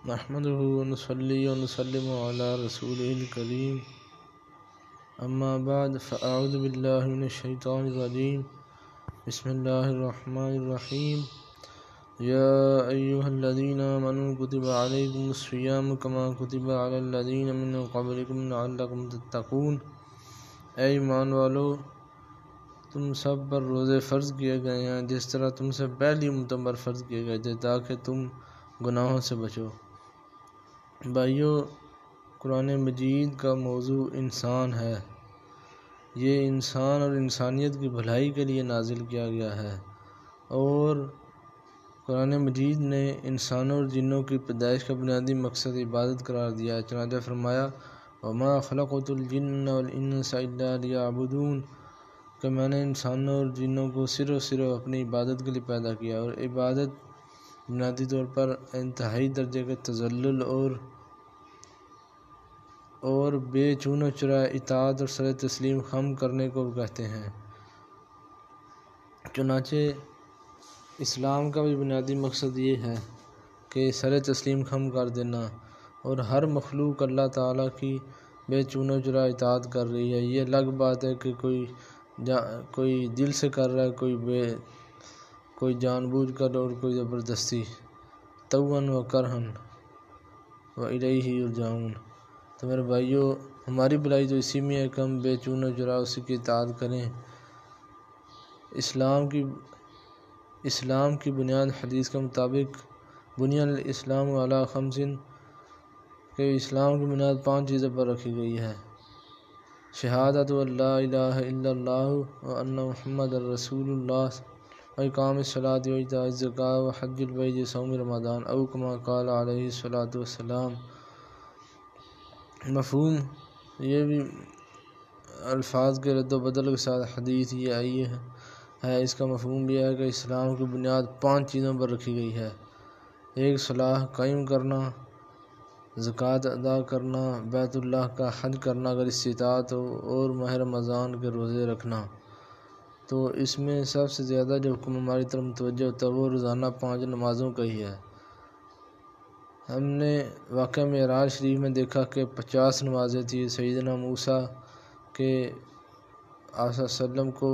نحمده ونصلي ونسلم على رسوله الكريم اما بعد فاعوذ بالله من الشيطان الرجيم بسم الله الرحمن الرحيم يا ايها الذين آمنوا كتب عليكم الصيام كما كتب على الذين من قبلكم لعلكم تتقون۔ اے ایمان والو، تم سب پر روزے فرض کیے گئے ہیں جس طرح تم سے پہلی امتوں پر فرض کیے گئے تھے تاکہ تم گناہوں سے بچو۔ بھائیو، قرآن مجید کا موضوع انسان ہے۔ یہ انسان اور انسانیت کی بھلائی کے لیے نازل کیا گیا ہے، اور قرآن مجید نے انسانوں اور جنوں کی پیدائش کا بنیادی مقصد عبادت قرار دیا ہے۔ چنانچہ فرمایا وَمَا خَلَقْتُ الْجِنَّ وَالْإِنسَ إِلَّا لِيَعْبُدُونَ کہ میں نے انسانوں اور جنوں کو صرف اپنی عبادت کے لیے پیدا کیا، اور عبادت بنیادی طور پر انتہائی درجے کے تذلل اور بے چون و چرا اطاعت اور سر تسلیم خم کرنے کو کہتے ہیں۔ چنانچہ اسلام کا بھی بنیادی مقصد یہ ہے کہ سر تسلیم خم کر دینا، اور ہر مخلوق اللہ تعالیٰ کی بے چون و چرا اطاعت کر رہی ہے۔ یہ الگ بات ہے کہ کوئی دل سے کر رہا ہے، کوئی جان بوجھ کر اور کوئی زبردستی، طوعاً و کرہاً وإلیہ یرجعون۔ تو میرے بھائیو، ہماری بھلائی تو اسی میں ہے کہ ہم بے چون و چرا اسی کی اطاعت کریں۔ اسلام کی بنیاد حدیث کے مطابق بنی الاسلام علی خمس کہ اسلام کی بنیاد 5 چیزوں پر رکھی گئی ہے: شہادت لا الہ الا اللہ وان محمد رسول اللہ وإقام الصلاۃ وإیتاء الزکوٰۃ وحج البیت وصوم رمضان او کما قال علیہ الصلاۃ والسلام۔ مفہوم یہ بھی الفاظ کے رد و بدل کے ساتھ حدیث یہ آئی ہے۔ اس کا مفہوم یہ ہے کہ اسلام کی بنیاد 5 چیزوں پر رکھی گئی ہے: 1 صلاح قائم کرنا، زکوٰۃ ادا کرنا، بیت اللہ کا حج کرنا اگر استطاعت ہو، اور ماہ رمضان کے روزے رکھنا۔ تو اس میں سب سے زیادہ جو حکم ہماری طرف متوجہ ہوتا ہے وہ روزانہ 5 نمازوں کا ہی ہے۔ ہم نے واقعہ معراج شریف میں دیکھا کہ 50 نمازیں تھیں۔ سیدنا موسیٰ کے آپ صلی اللہ علیہ وسلم کو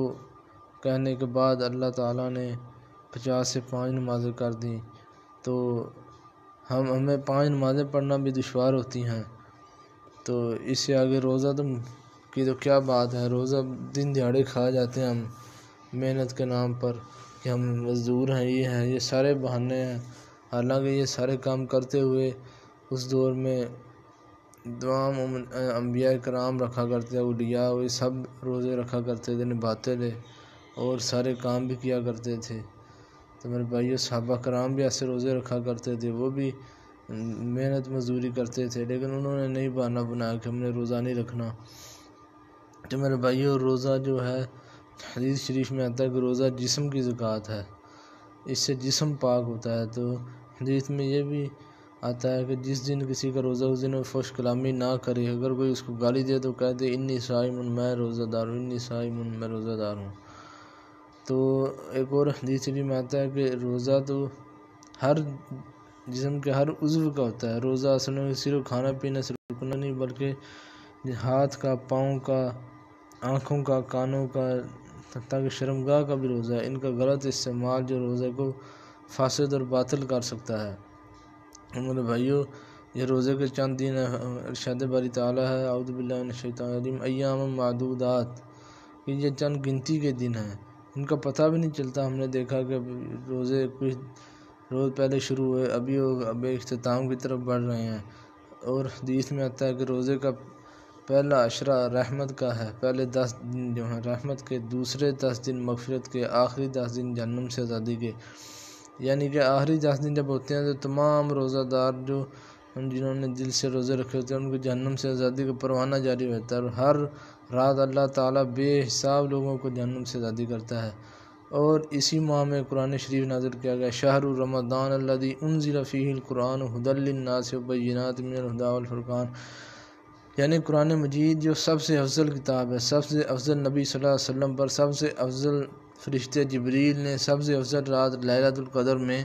کہنے کے بعد اللہ تعالیٰ نے 50 سے 5 نمازیں کر دیں۔ تو ہمیں 5 نمازیں پڑھنا بھی دشوار ہوتی ہیں، تو اس سے آگے روزہ کی تو کیا بات ہے۔ روزہ دن دیہڑے کھا جاتے ہیں ہم محنت کے نام پر کہ ہم مزدور ہیں، یہ سارے بہانے ہیں۔ حالانکہ یہ سارے کام کرتے ہوئے اس دور میں تمام انبیاء کرام رکھا کرتے، اولیاء وہ سب روزے رکھا کرتے تھے، نبھاتے تھے اور سارے کام بھی کیا کرتے تھے۔ تو میرے بھائیو، صحابہ کرام بھی ایسے روزے رکھا کرتے تھے، وہ بھی محنت مزدوری کرتے تھے، لیکن انہوں نے نہیں بہانہ بنایا کہ ہم نے روزہ نہیں رکھنا۔ تو میرے بھائیو، روزہ جو ہے حدیث شریف میں آتا ہے کہ روزہ جسم کی زکوٰۃ ہے، اس سے جسم پاک ہوتا ہے۔ تو حدیث میں یہ بھی آتا ہے کہ جس دن کسی کا روزہ اس دن فحش کلامی نہ کرے، اگر کوئی اس کو گالی دے تو کہہ دے انی صائم میں روزہ دار ہوں، انی صائم میں روزہ دار ہوں۔ تو ایک اور حدیث میں آتا ہے کہ روزہ تو ہر جسم کے ہر عضو کا ہوتا ہے۔ روزہ اصل میں صرف کھانا پینا سے رکنا نہیں، بلکہ ہاتھ کا، پاؤں کا، آنکھوں کا، کانوں کا، تاکہ شرمگاہ کا بھی روزہ ہے۔ ان کا غلط استعمال جو روزے کو فاسد اور باطل کر سکتا ہے۔ میرے بھائیو، یہ روزے کے چند دن ارشاد باری تعالیٰ ہے اعوذ باللہ من الشیطان الرجیم ایام معدودات کہ یہ چند گنتی کے دن ہیں، ان کا پتہ بھی نہیں چلتا۔ ہم نے دیکھا کہ روزے کچھ روز پہلے شروع ہوئے، ابھی اختتام کی طرف بڑھ رہے ہیں، اور حدیث میں آتا ہے کہ روزے کا پہلا عشرہ رحمت کا ہے، پہلے 10 دن جو ہیں رحمت کے، دوسرے 10 دن مغفرت کے، آخری 10 دن جہنم سے آزادی کے۔ یعنی کہ آخری 10 دن جب ہوتے ہیں تو تمام روزہ دار جنہوں نے دل سے روزے رکھے ہوتے ہیں ان کو جہنم سے آزادی کا پروانہ جاری ہوتا ہے، اور ہر رات اللہ تعالیٰ بے حساب لوگوں کو جہنم سے آزادی کرتا ہے۔ اور اسی ماہ میں قرآن شریف نازل کیا گیا شہر رمضان الذی انزل فیہ القرآن ھدی للناس وبینات من الھدی والفرقان، یعنی قرآن مجید جو سب سے افضل کتاب ہے، سب سے افضل نبی صلی اللہ علیہ وسلم پر سب سے افضل فرشتے جبریل نے سب سے افضل رات لیلۃ القدر میں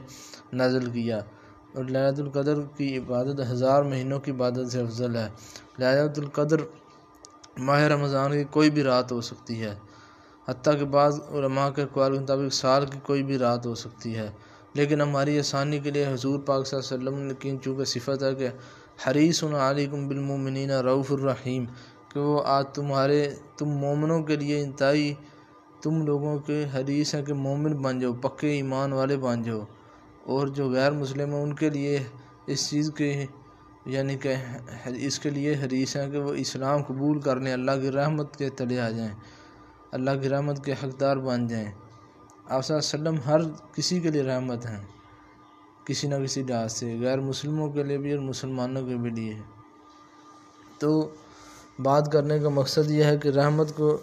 نازل کیا، اور لیلۃ القدر کی عبادت 1000 مہینوں کی عبادت سے افضل ہے۔ لیلۃ القدر ماہ رمضان کی کوئی بھی رات ہو سکتی ہے، حتیٰ کہ بعض علماء کے اقوال کے مطابق سال کی کوئی بھی رات ہو سکتی ہے، لیکن ہماری آسانی کے لیے حضور پاک صلی اللہ علیہ وسلم کی چونکہ صفت ہے کہ حریص علیکم بالمؤمنین رؤوف الرحیم، کہ وہ آج تم مومنوں کے لیے انتہائی تم لوگوں کے حریص ہیں کہ مومن بن جاؤ، پکے ایمان والے بن جاؤ، اور جو غیر مسلم ہیں ان کے لیے اس چیز کے یعنی کہ اس کے لیے حریص ہیں کہ وہ اسلام قبول کر لیں، اللہ کی رحمت کے تلے آ جائیں، اللہ کی رحمت کے حقدار بن جائیں۔ آپ صلی اللہ علیہ وسلم ہر کسی کے لیے رحمت ہیں، کسی نہ کسی لحاظ سے، غیر مسلموں کے لیے بھی اور مسلمانوں کے بھی لیے۔ تو بات کرنے کا مقصد یہ ہے کہ رحمت کو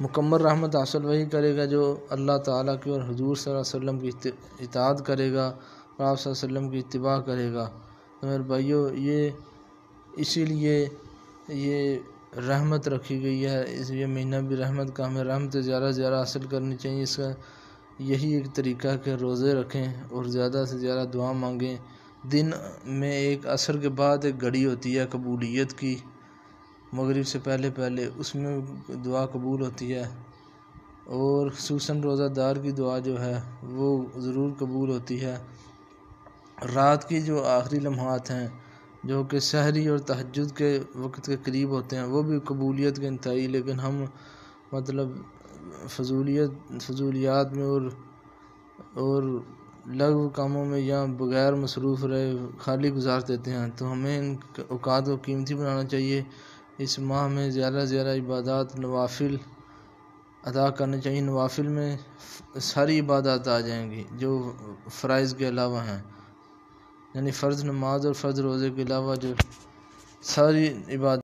مکمل رحمت حاصل وہی کرے گا جو اللہ تعالیٰ کی اور حضور صلی اللہ علیہ وسلم کی اطاعت کرے گا اور آپ صلی اللہ علیہ وسلم کی اتباع کرے گا۔ تو میرے بھائیو، اسی لیے یہ رحمت رکھی گئی ہے، یہ مہینہ بھی رحمت کا، ہمیں رحمت زیادہ سے زیادہ حاصل کرنی چاہیے۔ اس کا یہی ایک طریقہ ہے کہ روزے رکھیں اور زیادہ سے زیادہ دعا مانگیں۔ دن میں ایک عصر کے بعد ایک گھڑی ہوتی ہے قبولیت کی، مغرب سے پہلے اس میں دعا قبول ہوتی ہے، اور خصوصاً روزہ دار کی دعا جو ہے وہ ضرور قبول ہوتی ہے۔ رات کی جو آخری لمحات ہیں جو کہ سحری اور تہجد کے وقت کے قریب ہوتے ہیں وہ بھی قبولیت کے انتہائی، لیکن ہم مطلب فضولیات میں اور لغو کاموں میں یا بغیر مصروف رہے خالی گزار دیتے ہیں۔ تو ہمیں ان اوقات کو قیمتی بنانا چاہیے۔ اس ماہ میں زیادہ سے زیادہ عبادات نوافل ادا کرنے چاہیے۔ نوافل میں ساری عبادات آ جائیں گی جو فرائض کے علاوہ ہیں، یعنی فرض نماز اور فرض روزے کے علاوہ جو ساری عبادت